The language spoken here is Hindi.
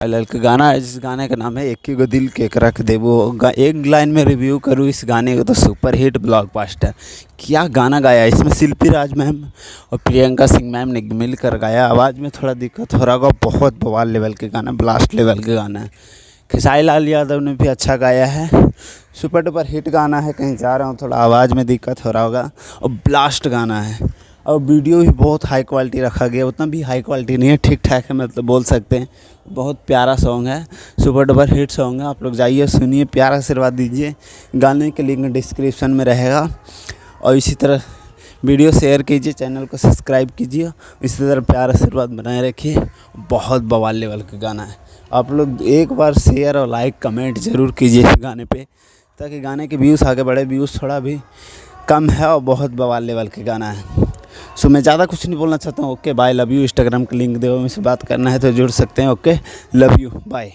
लाल का गाना है जिस गाने का नाम है एक ही गो दिल के रख दे। वो एक लाइन में रिव्यू करूँ इस गाने को तो सुपर हिट ब्लॉकबस्टर। क्या गाना गाया है इसमें शिल्पी राज मैम और प्रियंका सिंह मैम ने मिलकर गाया। आवाज़ में थोड़ा दिक्कत हो रहा होगा, बहुत बवाल लेवल के गाना, ब्लास्ट लेवल के गाना है। खेसारी लाल यादव ने भी अच्छा गाया है, सुपर डुपर हिट गाना है। कहीं जा रहा हूँ थोड़ा आवाज़ में दिक्कत हो रहा होगा, और ब्लास्ट गाना है। और वीडियो भी बहुत हाई क्वालिटी रखा गया, उतना भी हाई क्वालिटी नहीं है, ठीक ठाक है, मतलब बोल सकते हैं। बहुत प्यारा सॉन्ग है, सुपर डुपर हिट सॉन्ग है। आप लोग जाइए सुनिए, प्यारा आशीर्वाद दीजिए। गाने के लिंक डिस्क्रिप्शन में रहेगा। और इसी तरह वीडियो शेयर कीजिए, चैनल को सब्सक्राइब कीजिए। इसी तरह प्यारा आशीर्वाद बनाए रखिए। बहुत बवाल लेवल का गाना है। आप लोग एक बार शेयर और लाइक कमेंट ज़रूर कीजिए इस गाने पे, ताकि गाने के व्यूज़ आगे बढ़े। व्यूज़ थोड़ा भी कम है और बहुत बवाल लेवल के गाना है। सो मैं ज़्यादा कुछ नहीं बोलना चाहता हूँ। Okay bye, love you. Instagram का लिंक दे, मुझसे बात करना है तो जुड़ सकते हैं। Okay love you, bye.